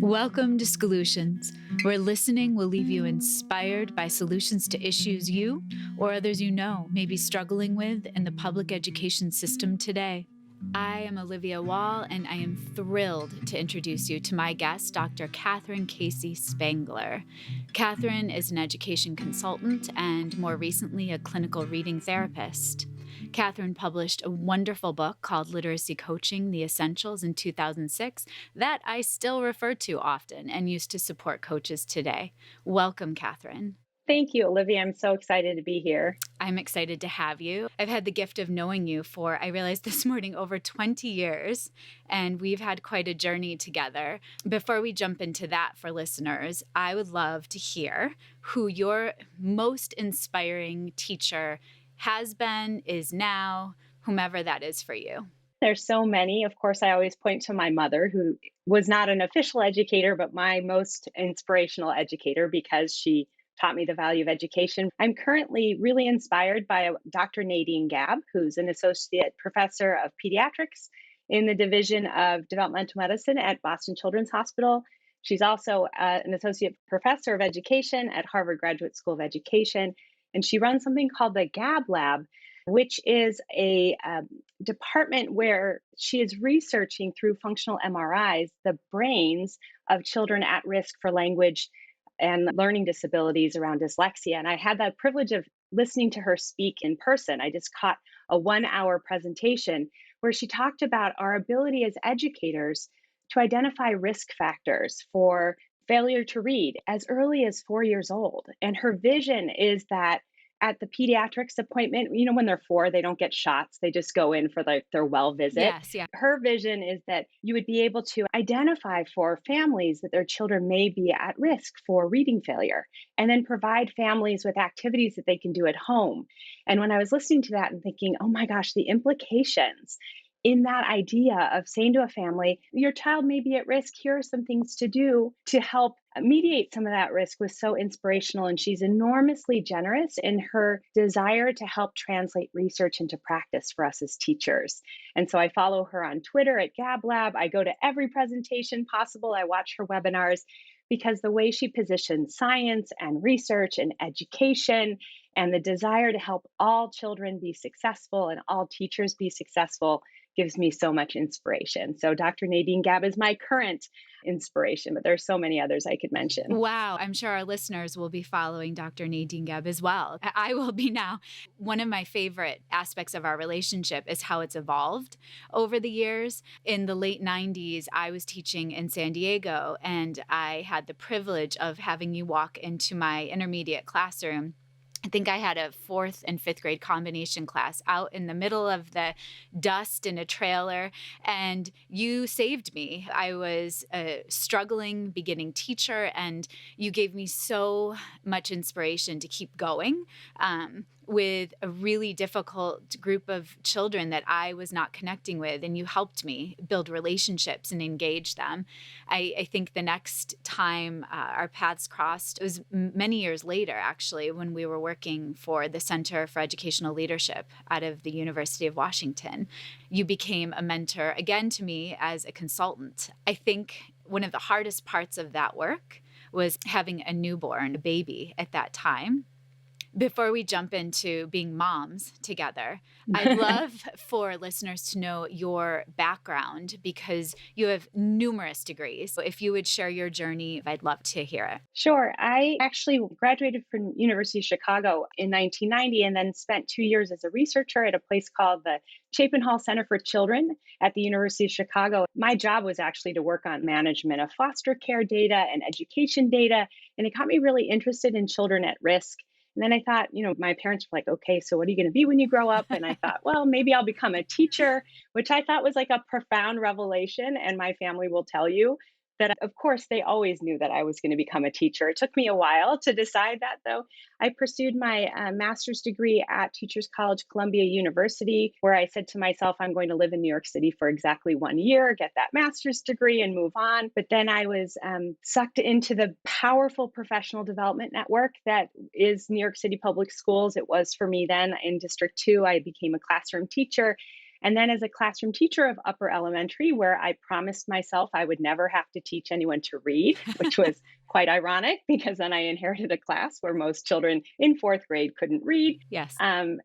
Welcome to Schoolutions, where listening will leave you inspired by solutions to issues you or others you know may be struggling with in the public education system today. I am Olivia Wall, and I am thrilled to introduce you to my guest, Dr. Katherine Casey Spengler. Katherine is an education consultant and more recently a clinical reading therapist. Katherine published a wonderful book called Literacy Coaching: The Essentials in 2006 that I still refer to often and use to support coaches today. Welcome, Katherine. Thank you, Olivia. I'm so excited to be here. I'm excited to have you. I've had the gift of knowing you for, I realized this morning, over 20 years, and we've had quite a journey together. Before we jump into that for listeners, I would love to hear who your most inspiring teacher has been, is now, whomever that is for you. There's so many. Of course, I always point to my mother, who was not an official educator, but my most inspirational educator because she taught me the value of education. I'm currently really inspired by Dr. Nadine Gabes, who's an associate professor of pediatrics in the Division of Developmental Medicine at Boston Children's Hospital. She's also an associate professor of education at Harvard Graduate School of Education, and she runs something called the Gab Lab, which is a department where she is researching through functional MRIs the brains of children at risk for language and learning disabilities around dyslexia. And I had the privilege of listening to her speak in person. I just caught a 1 hour presentation where she talked about our ability as educators to identify risk factors for failure to read as early as 4 years old. And her vision is that at the pediatrics appointment, when they're 4, they don't get shots. They just go in for their well visit. Yes, yeah. Her vision is that you would be able to identify for families that their children may be at risk for reading failure and then provide families with activities that they can do at home. And when I was listening to that and thinking, oh my gosh, the implications in that idea of saying to a family, your child may be at risk, here are some things to do to help mediate some of that risk, was so inspirational. And she's enormously generous in her desire to help translate research into practice for us as teachers. And so I follow her on Twitter at Gab Lab. I go to every presentation possible. I watch her webinars because the way she positions science and research and education and the desire to help all children be successful and all teachers be successful gives me so much inspiration. So Dr. Nadine Gabes is my current inspiration, but there's so many others I could mention. Wow. I'm sure our listeners will be following Dr. Nadine Gabes as well. I will be now. One of my favorite aspects of our relationship is how it's evolved over the years. In the late 90s, I was teaching in San Diego, and I had the privilege of having you walk into my intermediate classroom. I think I had a 4th and 5th grade combination class out in the middle of the dust in a trailer, and you saved me. I was a struggling beginning teacher, and you gave me so much inspiration to keep going with a really difficult group of children that I was not connecting with, and you helped me build relationships and engage them. I think the next time our paths crossed, it was many years later, actually, when we were working for the Center for Educational Leadership out of the University of Washington. You became a mentor again to me as a consultant. I think one of the hardest parts of that work was having a newborn, a baby at that time. Before we jump into being moms together, I'd love for listeners to know your background because you have numerous degrees. So if you would share your journey, I'd love to hear it. Sure. I actually graduated from University of Chicago in 1990 and then spent 2 years as a researcher at a place called the Chapin Hall Center for Children at the University of Chicago. My job was actually to work on management of foster care data and education data, and it got me really interested in children at risk. And then I thought, my parents were like, okay, so what are you going to be when you grow up? And I thought, well, maybe I'll become a teacher, which I thought was like a profound revelation. And my family will tell you that, of course, they always knew that I was going to become a teacher. It took me a while to decide that, though. I pursued my master's degree at Teachers College, Columbia University, where I said to myself, I'm going to live in New York City for exactly 1 year, get that master's degree and move on. But then I was sucked into the powerful professional development network that is New York City Public Schools. It was for me then in District 2. I became a classroom teacher. And then as a classroom teacher of upper elementary, where I promised myself I would never have to teach anyone to read, which was quite ironic because then I inherited a class where most children in fourth grade couldn't read. Yes. And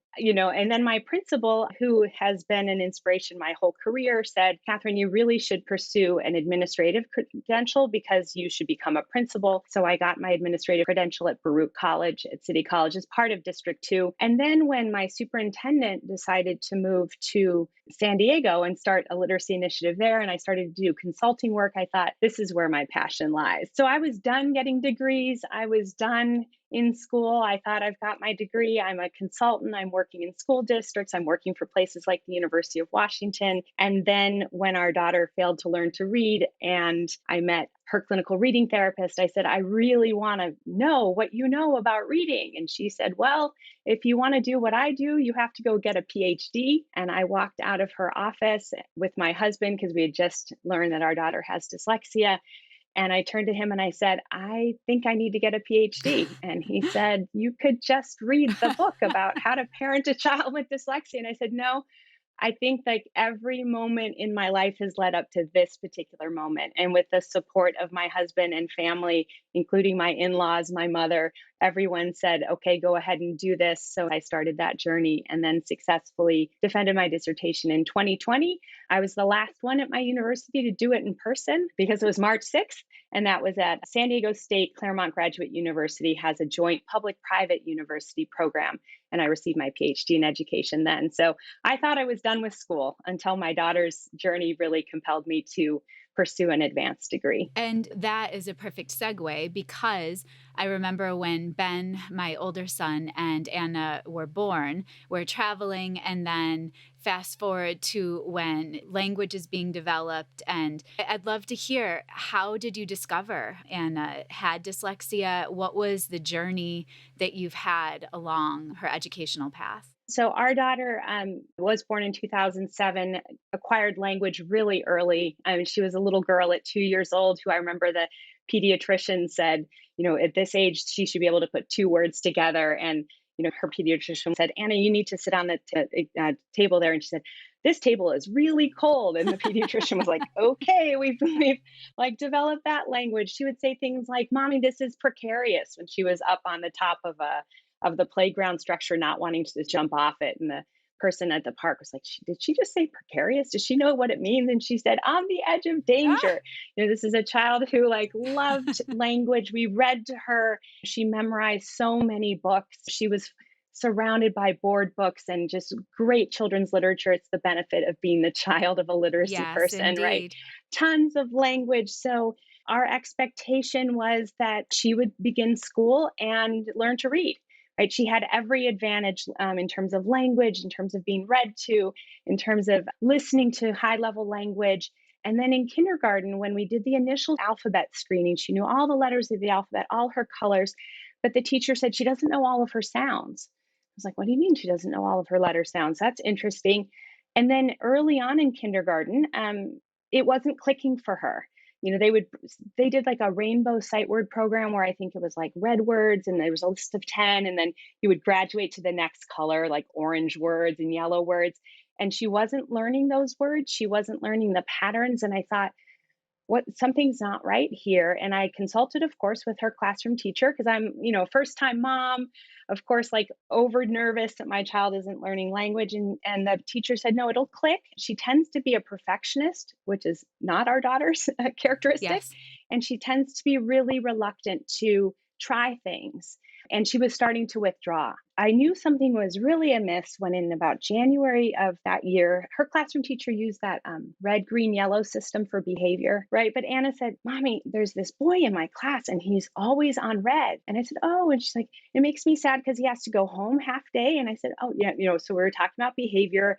then my principal, who has been an inspiration my whole career, said, Catherine, you really should pursue an administrative credential because you should become a principal. So I got my administrative credential at Baruch College at City College as part of District 2. And then when my superintendent decided to move to San Diego and start a literacy initiative there, and I started to do consulting work, I thought, this is where my passion lies. So I was done getting degrees. I was done in school. I thought, I've got my degree. I'm a consultant. I'm working in school districts. I'm working for places like the University of Washington. And then when our daughter failed to learn to read and I met her clinical reading therapist, I said, I really want to know what you know about reading. And she said, well, if you want to do what I do, you have to go get a PhD. And I walked out of her office with my husband because we had just learned that our daughter has dyslexia. And I turned to him and I said, I think I need to get a PhD. And he said, you could just read the book about how to parent a child with dyslexia. And I said, no, I think like every moment in my life has led up to this particular moment. And with the support of my husband and family, including my in laws, my mother, everyone said, okay, go ahead and do this. So I started that journey and then successfully defended my dissertation in 2020. I was the last one at my university to do it in person because it was March 6th. And that was at San Diego State Claremont Graduate University, has a joint public-private university program. And I received my PhD in education then. So I thought I was done with school until my daughter's journey really compelled me to pursue an advanced degree. And that is a perfect segue because I remember when Ben, my older son, and Anna were born, we're traveling, and then fast forward to when language is being developed. And I'd love to hear, how did you discover Anna had dyslexia? What was the journey that you've had along her educational path? So our daughter was born in 2007, acquired language really early. She was a little girl at 2 years old who I remember the pediatrician said, at this age, she should be able to put two words together. And, her pediatrician said, Anna, you need to sit on the table there. And she said, this table is really cold. And the pediatrician was like, okay, we've like developed that language. She would say things like, Mommy, this is precarious, when she was up on the top of the playground structure, not wanting to jump off it. And the person at the park was like, did she just say precarious? Does she know what it means? And she said, on the edge of danger. This is a child who like loved language. We read to her. She memorized so many books. She was surrounded by board books and just great children's literature. It's the benefit of being the child of a literacy Yes, person, right? indeed. Tons of language. So our expectation was that she would begin school and learn to read. Right, she had every advantage in terms of language, in terms of being read to, in terms of listening to high level language. And then in kindergarten, when we did the initial alphabet screening, she knew all the letters of the alphabet, all her colors. But the teacher said she doesn't know all of her sounds. I was like, what do you mean she doesn't know all of her letter sounds? That's interesting. And then early on in kindergarten, it wasn't clicking for her. They did like a rainbow sight word program where I think it was like red words and there was a list of 10, and then you would graduate to the next color, like orange words and yellow words. And she wasn't learning those words. She wasn't learning the patterns. And I thought, something's not right here. And I consulted, of course, with her classroom teacher because I'm, first time mom, of course, like over nervous that my child isn't learning language. And the teacher said, no, it'll click. She tends to be a perfectionist, which is not our daughter's characteristic. Yes. And she tends to be really reluctant to try things. And she was starting to withdraw. I knew something was really amiss when in about January of that year, her classroom teacher used that red, green, yellow system for behavior, right? But Anna said, Mommy, there's this boy in my class and he's always on red. And I said, oh, and she's like, it makes me sad because he has to go home half day. And I said, oh, yeah, so we were talking about behavior.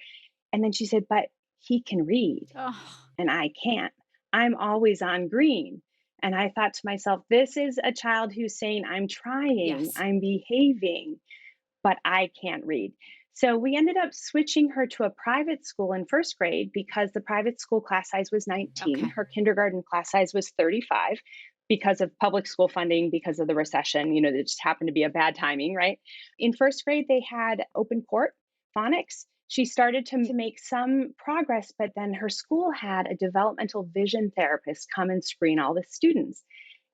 And then she said, but he can read Oh, and I can't. I'm always on green. And I thought to myself, this is a child who's saying, I'm trying, yes. I'm behaving, but I can't read. So we ended up switching her to a private school in first grade because the private school class size was 19. Okay. Her kindergarten class size was 35 because of public school funding, because of the recession. It just happened to be a bad timing, right? In first grade, they had open court phonics. She started to make some progress, but then her school had a developmental vision therapist come and screen all the students.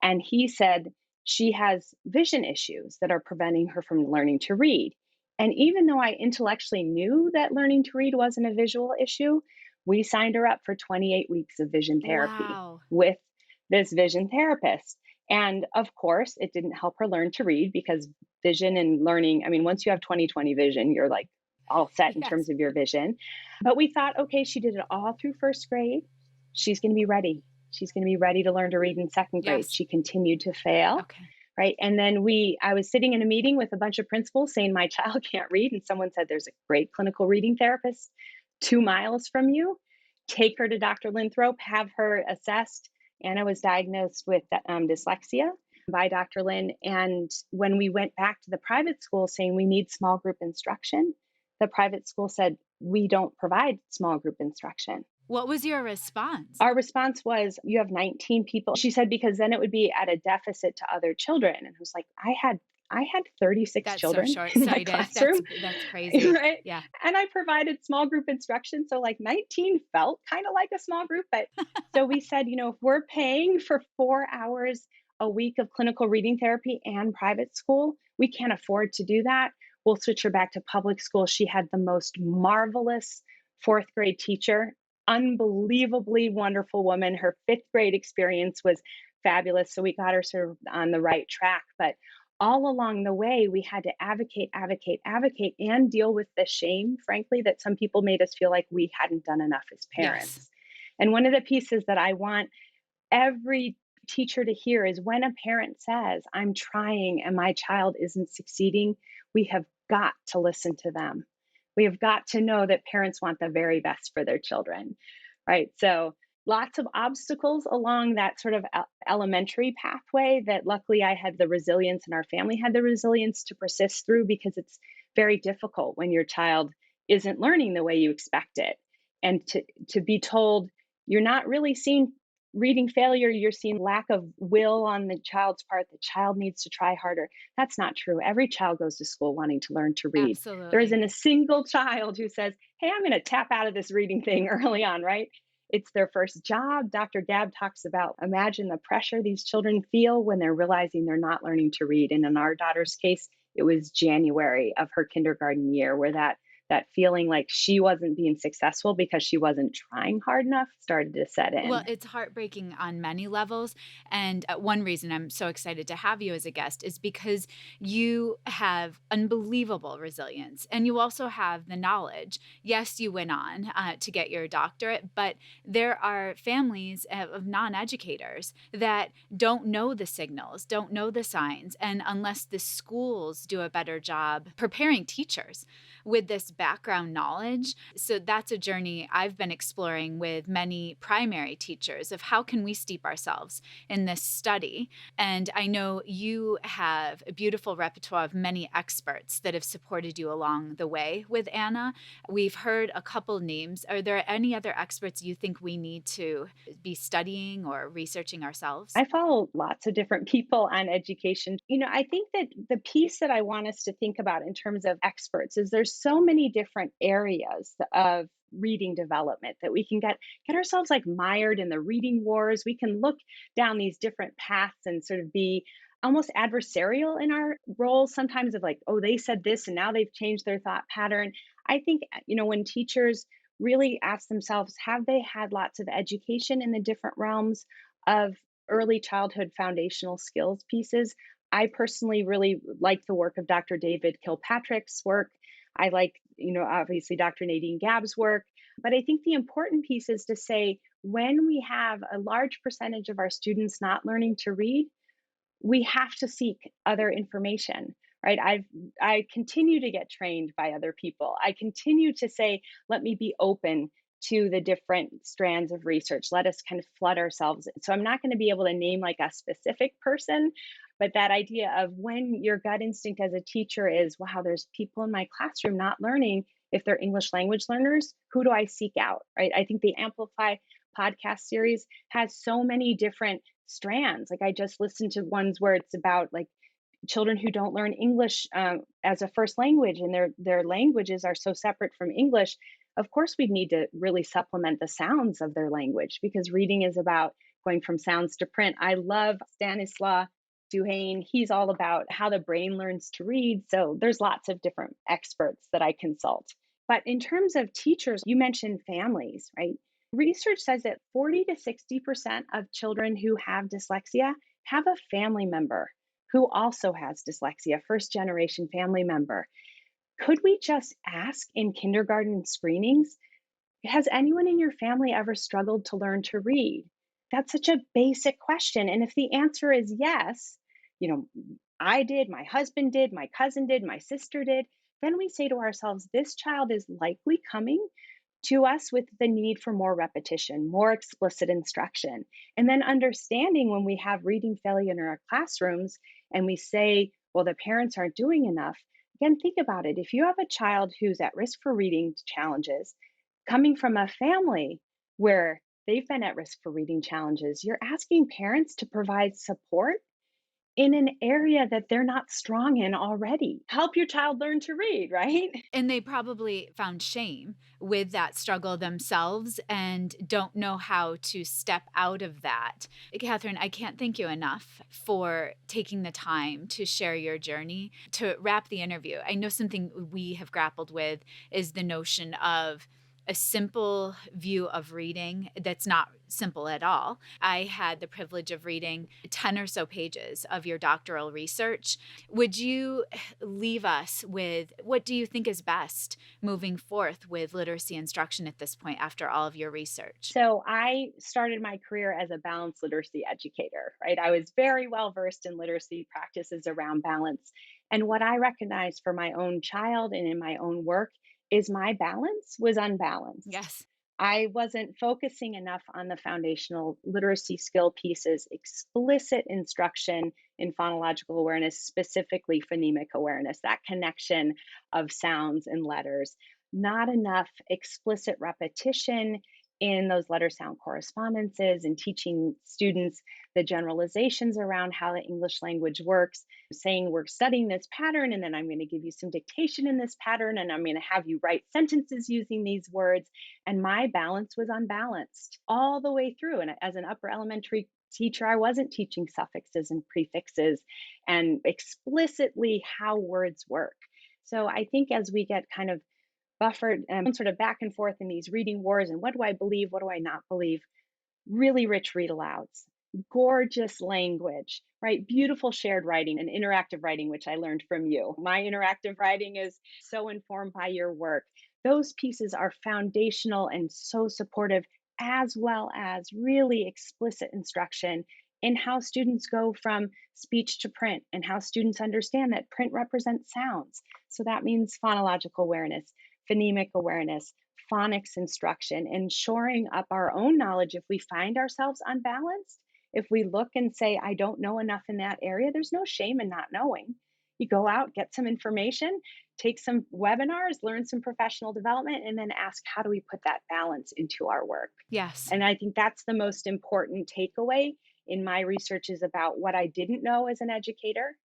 And he said she has vision issues that are preventing her from learning to read. And even though I intellectually knew that learning to read wasn't a visual issue, we signed her up for 28 weeks of vision therapy Wow. with this vision therapist. And of course, it didn't help her learn to read because vision and learning, I mean, once you have 20/20 vision, you're like all set in Yes. terms of your vision. But we thought, okay, she did it all through first grade. She's going to be ready. She's going to be ready to learn to read in second grade. Yes. She continued to fail. Okay. Right. And then I was sitting in a meeting with a bunch of principals saying, my child can't read. And someone said, there's a great clinical reading therapist 2 miles from you. Take her to Dr. Linthrop, have her assessed. Anna was diagnosed with dyslexia by Dr. Lynn. And when we went back to the private school saying we need small group instruction, the private school said, we don't provide small group instruction. What was your response? Our response was, you have 19 people. She said, because then it would be at a deficit to other children. And I was like, I had 36 That's so children in my short-sighted. classroom, That's crazy. right? Yeah. And I provided small group instruction. So like 19 felt kind of like a small group. But so we said, if we're paying for 4 hours a week of clinical reading therapy and private school, we can't afford to do that. We'll switch her back to public school. She had the most marvelous fourth grade teacher, unbelievably wonderful woman. Her fifth grade experience was fabulous. So we got her sort of on the right track. But all along the way, we had to advocate, and deal with the shame, frankly, that some people made us feel like we hadn't done enough as Yes. parents. And one of the pieces that I want every teacher to hear is when a parent says, I'm trying and my child isn't succeeding, we have got to listen to them. We have got to know that parents want the very best for their children, right? So, lots of obstacles along that sort of elementary pathway that luckily I had the resilience and our family had the resilience to persist through, because it's very difficult when your child isn't learning the way you expect it. And to be told you're not really seeing reading failure, you're seeing lack of will on the child's part, the child needs to try harder. That's not true. Every child goes to school wanting to learn to read. There Absolutely. isn't a single child who says, hey, I'm going to tap out of this reading thing early on, right? It's their first job. Dr. Gab talks about, imagine the pressure these children feel when they're realizing they're not learning to read. And in our daughter's case, it was January of her kindergarten year where that feeling like she wasn't being successful because she wasn't trying hard enough started to set Well, in. it's heartbreaking on many levels. And one reason I'm so excited to have you as a guest is because you have unbelievable resilience and you also have the knowledge. Yes, you went on to get your doctorate, but there are families of non educators that don't know the signals, don't know the signs. And unless the schools do a better job preparing teachers with this background knowledge, so that's a journey I've been exploring with many primary teachers of how can we steep ourselves in this study. And I know you have a beautiful repertoire of many experts that have supported you along the way with Anna. We've heard a couple names. Are there any other experts you think we need to be studying or researching ourselves? I follow lots of different people on education. I think that the piece that I want us to think about in terms of experts is there's so many different areas of reading development that we can get ourselves like mired in the reading wars. We can look down these different paths and sort of be almost adversarial in our roles sometimes of like, oh, they said this and now they've changed their thought pattern. I think, when teachers really ask themselves, have they had lots of education in the different realms of early childhood foundational skills pieces? I personally really like the work of Dr. David Kilpatrick's work. I like, obviously Dr. Nadine Gabes' work. But I think the important piece is to say when we have a large percentage of our students not learning to read, we have to seek other information, right? I continue to get trained by other people. I continue to say, let me be open to the different strands of research. Let us kind of flood ourselves. So I'm not going to be able to name like a specific person, but that idea of when your gut instinct as a teacher is, wow, there's people in my classroom not learning. If they're English language learners, who do I seek out, right? I think the Amplify podcast series has so many different strands. Like I just listened to ones where it's about like children who don't learn English as a first language, and their languages are so separate from English. Of course, we need to really supplement the sounds of their language because reading is about going from sounds to print. I love Stanislaw Duhane. He's all about how the brain learns to read. So there's lots of different experts that I consult. But in terms of teachers, you mentioned families, right? Research says that 40 to 60% of children who have dyslexia have a family member who also has dyslexia, first generation family member. Could we just ask in kindergarten screenings, has anyone in your family ever struggled to learn to read? That's such a basic question. And if the answer is yes, you know, I did, my husband did, my cousin did, my sister did, then we say to ourselves, this child is likely coming to us with the need for more repetition, more explicit instruction. And then understanding when we have reading failure in our classrooms and we say, well, the parents aren't doing enough. Again, think about it. If you have a child who's at risk for reading challenges, coming from a family where they've been at risk for reading challenges, you're asking parents to provide support in an area that they're not strong in already. Help your child learn to read, right? And they probably found shame with that struggle themselves and don't know how to step out of that. Katherine, I can't thank you enough for taking the time to share your journey. To wrap the interview, I know something we have grappled with is the notion of a simple view of reading that's not simple at all. I had the privilege of reading 10 or so pages of your doctoral research. Would you leave us with what do you think is best moving forth with literacy instruction at this point after all of your research? So I started my career as a balanced literacy educator, right? I was very well versed in literacy practices around balance. And what I recognized for my own child and in my own work is my balance was unbalanced. Yes. I wasn't focusing enough on the foundational literacy skill pieces, explicit instruction in phonological awareness, specifically phonemic awareness, that connection of sounds and letters. Not enough explicit repetition in those letter sound correspondences and teaching students the generalizations around how the English language works, saying we're studying this pattern and then I'm going to give you some dictation in this pattern and I'm going to have you write sentences using these words. And my balance was unbalanced all the way through. And as an upper elementary teacher, I wasn't teaching suffixes and prefixes and explicitly how words work. So I think as we get kind of buffered and sort of back and forth in these reading wars and what do I believe, what do I not believe, really rich read alouds, gorgeous language, right? Beautiful shared writing and interactive writing, which I learned from you. My interactive writing is so informed by your work. Those pieces are foundational and so supportive, as well as really explicit instruction in how students go from speech to print and how students understand that print represents sounds. So that means phonological awareness, phonemic awareness, phonics instruction, and shoring up our own knowledge if we find ourselves unbalanced. If we look and say, I don't know enough in that area, there's no shame in not knowing. You go out, get some information, take some webinars, learn some professional development, and then ask, how do we put that balance into our work? Yes. And I think that's the most important takeaway in my research is about what I didn't know as an educator,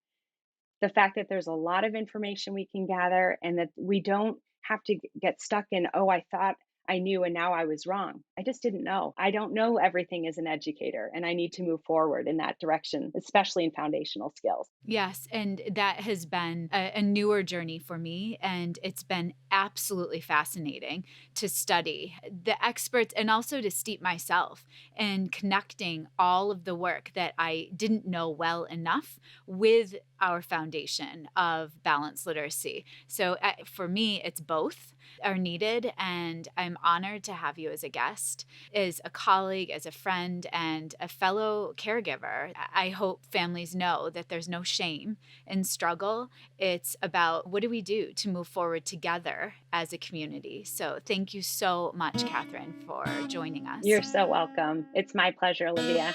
the fact that there's a lot of information we can gather and that we don't have to get stuck in, oh, I thought I knew and now I was wrong. I just didn't know. I don't know everything as an educator, and I need to move forward in that direction, especially in foundational skills. Yes, and that has been a newer journey for me, and it's been absolutely fascinating to study the experts and also to steep myself in connecting all of the work that I didn't know well enough with our foundation of balanced literacy. So for me, it's both are needed, and I'm honored to have you as a guest, as a colleague, as a friend, and a fellow caregiver. I hope families know that there's no shame in struggle. It's about what do we do to move forward together as a community. So thank you so much, Katherine, for joining us. You're so welcome. It's my pleasure, Olivia.